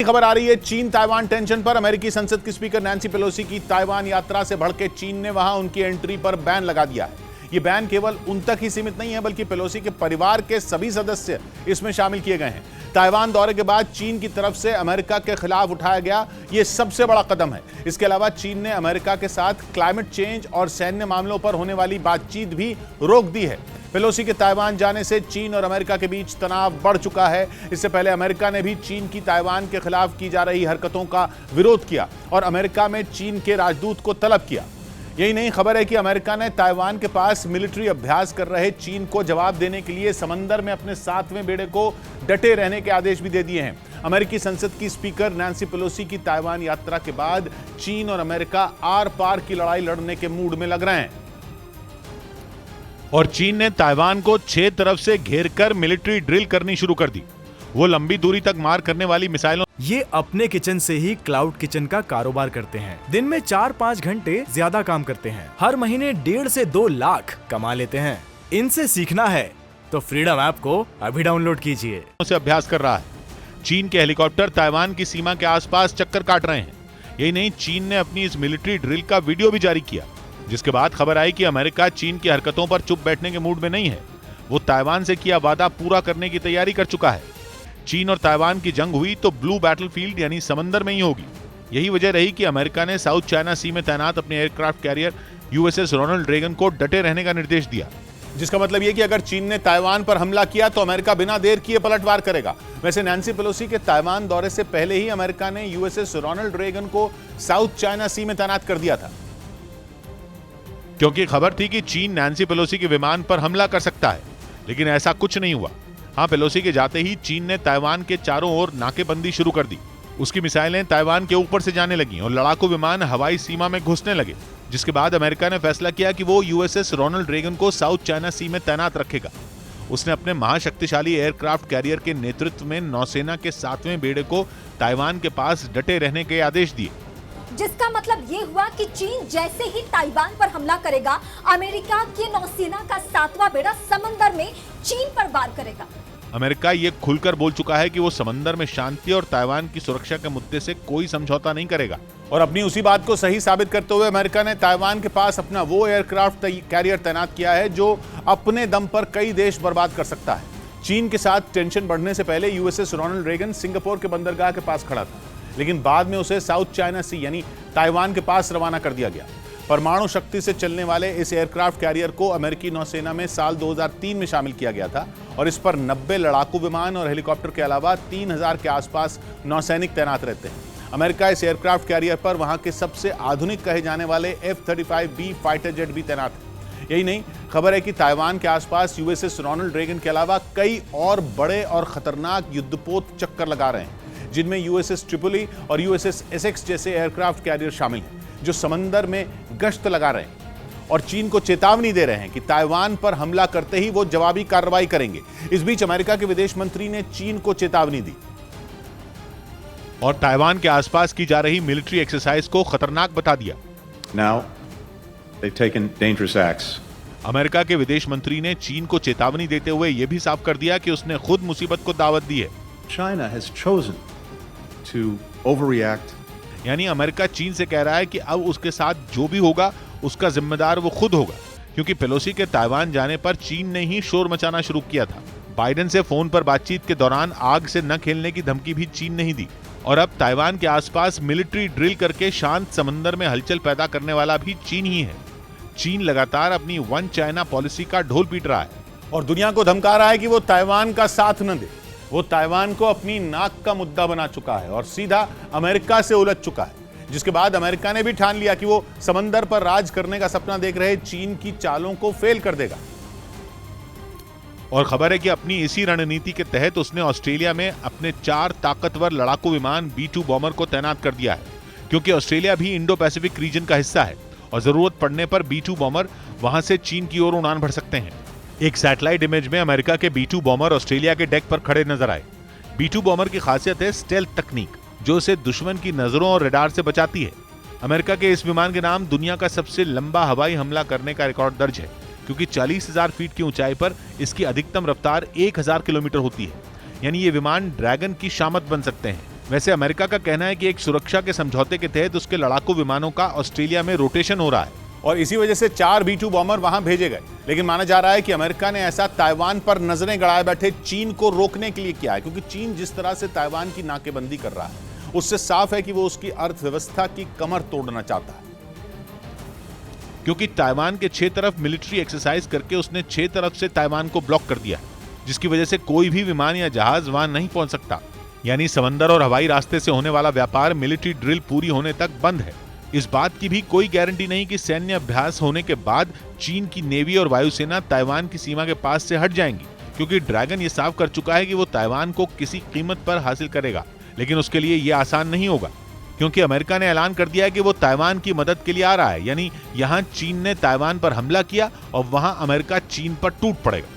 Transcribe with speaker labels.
Speaker 1: खबर आ रही है चीन ताइवान टेंशन पर। अमेरिकी संसद की स्पीकर नैंसी पेलोसी की ताइवान यात्रा से भड़के चीन ने वहां उनकी एंट्री पर बैन लगा दिया है। यह बैन केवल उन तक ही सीमित नहीं है बल्कि पेलोसी के परिवार के सभी सदस्य इसमें शामिल किए गए हैं। ताइवान दौरे के बाद चीन की तरफ से अमेरिका के खिलाफ उठाया गया यह सबसे बड़ा कदम है। इसके अलावा चीन ने अमेरिका के साथ क्लाइमेट चेंज और सैन्य मामलों पर होने वाली बातचीत भी रोक दी है। पेलोसी के ताइवान जाने से चीन और अमेरिका के बीच तनाव बढ़ चुका है। इससे पहले अमेरिका ने भी चीन की ताइवान के खिलाफ की जा रही हरकतों का विरोध किया और अमेरिका में चीन के राजदूत को तलब किया। यही नहीं, खबर है कि अमेरिका ने ताइवान के पास मिलिट्री अभ्यास कर रहे चीन को जवाब देने के लिए समंदर में अपने 7वें बेड़े को डटे रहने के आदेश भी दे दिए हैं। अमेरिकी संसद की स्पीकर नैंसी पेलोसी की ताइवान यात्रा के बाद चीन और अमेरिका आर पार की लड़ाई लड़ने के मूड में लग रहे हैं और चीन ने ताइवान को 6 तरफ से घेरकर मिलिट्री ड्रिल करनी शुरू कर दी। वो लंबी दूरी तक मार करने वाली मिसाइलों
Speaker 2: ये अपने किचन से ही क्लाउड किचन का कारोबार करते हैं। दिन में 4-5 घंटे ज्यादा काम करते हैं। हर महीने 1.5 से 2 लाख कमा लेते हैं। इनसे सीखना है तो फ्रीडम ऐप को अभी डाउनलोड कीजिए।
Speaker 1: से अभ्यास कर रहा है। चीन के हेलीकॉप्टर ताइवान की सीमा के आसपास चक्कर काट रहे हैं। यही नहीं, चीन ने अपनी इस मिलिट्री ड्रिल का वीडियो भी जारी किया, जिसके बाद खबर आई कि अमेरिका चीन की हरकतों पर चुप बैठने के मूड में नहीं है। वो ताइवान से किया वादा पूरा करने की तैयारी कर चुका है। चीन और ताइवान की जंग हुई तो ब्लू बैटलफील्ड यानी समंदर में ही होगी। यही वजह रही कि अमेरिका ने साउथ चाइना सी में तैनात अपने aircraft carrier USS Ronald Reagan को डटे रहने का निर्देश दिया, जिसका मतलब यह कि अगर चीन ने ताइवान पर हमला किया तो अमेरिका बिना देर किए पलटवार करेगा। वैसे नैंसी पेलोसी के ताइवान दौरे से पहले ही अमेरिका ने यूएसएस रोनाल्ड रेगन को साउथ चाइना सी में तैनात कर दिया था, क्योंकि खबर थी कि चीन नैंसी पेलोसी के विमान पर हमला कर सकता है। लेकिन ऐसा कुछ नहीं हुआ। हाँ, पेलोसी के जाते ही चीन ने ताइवान के चारों ओर नाकेबंदी शुरू कर दी। उसकी मिसाइलें ताइवान के ऊपर से जाने लगीं और लड़ाकू विमान हवाई सीमा में घुसने लगे, जिसके बाद अमेरिका ने फैसला किया कि वो यूएसएस रोनाल्ड रेगन को साउथ चाइना सी में तैनात रखेगा। उसने अपने महाशक्तिशाली एयरक्राफ्ट कैरियर के नेतृत्व में नौसेना के 7वें बेड़े को ताइवान के पास डटे रहने के आदेश दिए,
Speaker 3: जिसका मतलब ये हुआ कि चीन जैसे ही ताइवान पर हमला करेगा, अमेरिका की नौसेना का 7वां बेड़ा समंदर में चीन पर वार करेगा।
Speaker 1: अमेरिका ये खुलकर बोल चुका है कि वो समंदर में शांति और ताइवान की सुरक्षा के मुद्दे से कोई समझौता नहीं करेगा। और अपनी उसी बात को सही साबित करते हुए अमेरिका ने ताइवान के पास अपना वो एयरक्राफ्ट कैरियर तैनात किया है जो अपने दम पर कई देश बर्बाद कर सकता है। चीन के साथ टेंशन बढ़ने से पहले यूएसएस रोनाल्ड रेगन सिंगापुर के बंदरगाह के पास खड़ा था, लेकिन बाद में उसे साउथ चाइना सी यानी ताइवान के पास रवाना कर दिया गया। परमाणु शक्ति से चलने वाले इस एयरक्राफ्ट कैरियर को अमेरिकी नौसेना में साल 2003 में शामिल किया गया था और इस पर 90 लड़ाकू विमान और हेलीकॉप्टर के अलावा 3000 के आसपास नौसैनिक तैनात रहते हैं। अमेरिका इस एयरक्राफ्ट कैरियर पर वहां के सबसे आधुनिक कहे जाने वाले F-35B फाइटर जेट भी तैनात है। यही नहीं, खबर है कि ताइवान के आसपास यूएसएस रोनाल्ड रेगन के अलावा कई और बड़े और खतरनाक युद्धपोत चक्कर लगा रहे हैं, जिनमें यूएसएस ट्रिपोली और यूएसएस एसेक्स जैसे एयरक्राफ्ट कैरियर शामिल हैं, जो समंदर में गश्त लगा रहे हैं और चीन को चेतावनी दे रहे हैं कि ताइवान पर हमला करते ही वो जवाबी कार्रवाई करेंगे। इस बीच अमेरिका के विदेश मंत्री ने चीन को चेतावनी दी और ताइवान के आसपास की जा रही मिलिट्री एक्सरसाइज को खतरनाक बता दिया।
Speaker 4: Now, they've taken dangerous acts.
Speaker 1: America के विदेश मंत्री ने चीन को चेतावनी देते हुए यह भी साफ कर दिया कि उसने खुद मुसीबत को दावत दी है।
Speaker 4: China has chosen to overreact.
Speaker 1: यानी अमेरिका चीन से कह रहा है कि अब उसके साथ जो भी होगा उसका जिम्मेदार वो खुद होगा, क्योंकि पेलोसी के ताइवान जाने पर चीन ने ही शोर मचाना शुरू किया था। बाइडेन से फोन पर बातचीत के दौरान आग से न खेलने की धमकी भी चीन नहीं दी और अब ताइवान के आसपास मिलिट्री ड्रिल करके शांत समंदर में हलचल पैदा करने वाला भी चीन ही है। चीन लगातार अपनी वन चाइना पॉलिसी का ढोल पीट रहा है और दुनिया को धमका रहा है कि वो ताइवान का साथ न दे। वो ताइवान को अपनी नाक का मुद्दा बना चुका है और सीधा अमेरिका से उलझ चुका है, जिसके बाद अमेरिका ने भी ठान लिया कि वो समंदर पर राज करने का सपना देख रहे चीन की चालों को फेल कर देगा। और खबर है कि अपनी इसी रणनीति के तहत उसने ऑस्ट्रेलिया में अपने 4 ताकतवर लड़ाकू विमान B-2 बॉम्बर को तैनात कर दिया है, क्योंकि ऑस्ट्रेलिया भी इंडो पैसिफिक रीजन का हिस्सा है और जरूरत पड़ने पर B-2 बॉम्बर वहां से चीन की ओर उड़ान भर सकते हैं। एक सैटेलाइट इमेज में अमेरिका के B-2 बॉम्बर ऑस्ट्रेलिया के डेक पर खड़े नजर आए। B-2 बॉम्बर की खासियत है स्टेल्थ तकनीक, जो उसे दुश्मन की नजरों और रडार से बचाती है। अमेरिका के इस विमान के नाम दुनिया का सबसे लंबा हवाई हमला करने का रिकॉर्ड दर्ज है, क्योंकि 40,000 फीट की ऊंचाई पर इसकी अधिकतम रफ्तार 1000 किलोमीटर होती है। यानी ये विमान ड्रैगन की शामत बन सकते हैं। वैसे अमेरिका का कहना है कि एक सुरक्षा के समझौते के तहत उसके लड़ाकू विमानों का ऑस्ट्रेलिया में रोटेशन हो रहा है
Speaker 5: और इसी वजह से 4 B-2 बॉम्बर वहां भेजे गए। लेकिन माना जा रहा है कि अमेरिका ने ऐसा ताइवान पर नजरें गड़ाए बैठे चीन को रोकने के लिए किया है, क्योंकि चीन जिस तरह से ताइवान की नाकेबंदी कर रहा है उससे साफ है कि वो उसकी अर्थव्यवस्था की कमर तोड़ना चाहता है।
Speaker 1: क्योंकि ताइवान के 6 तरफ मिलिट्री एक्सरसाइज करके उसने 6 तरफ से ताइवान को ब्लॉक कर दिया, जिसकी वजह से कोई भी विमान या जहाज वहां नहीं पहुंच सकता। यानी समंदर और हवाई रास्ते से होने वाला व्यापार मिलिट्री ड्रिल पूरी होने तक बंद है। इस बात की भी कोई गारंटी नहीं कि सैन्य अभ्यास होने के बाद चीन की नेवी और वायुसेना ताइवान की सीमा के पास से हट जाएंगी, क्योंकि ड्रैगन ये साफ कर चुका है कि वो ताइवान को किसी कीमत पर हासिल करेगा। लेकिन उसके लिए ये आसान नहीं होगा, क्योंकि अमेरिका ने ऐलान कर दिया है कि वो ताइवान की मदद के लिए आ रहा है। यानी यहां चीन ने ताइवान पर हमला किया और वहां अमेरिका चीन पर टूट पड़ेगा।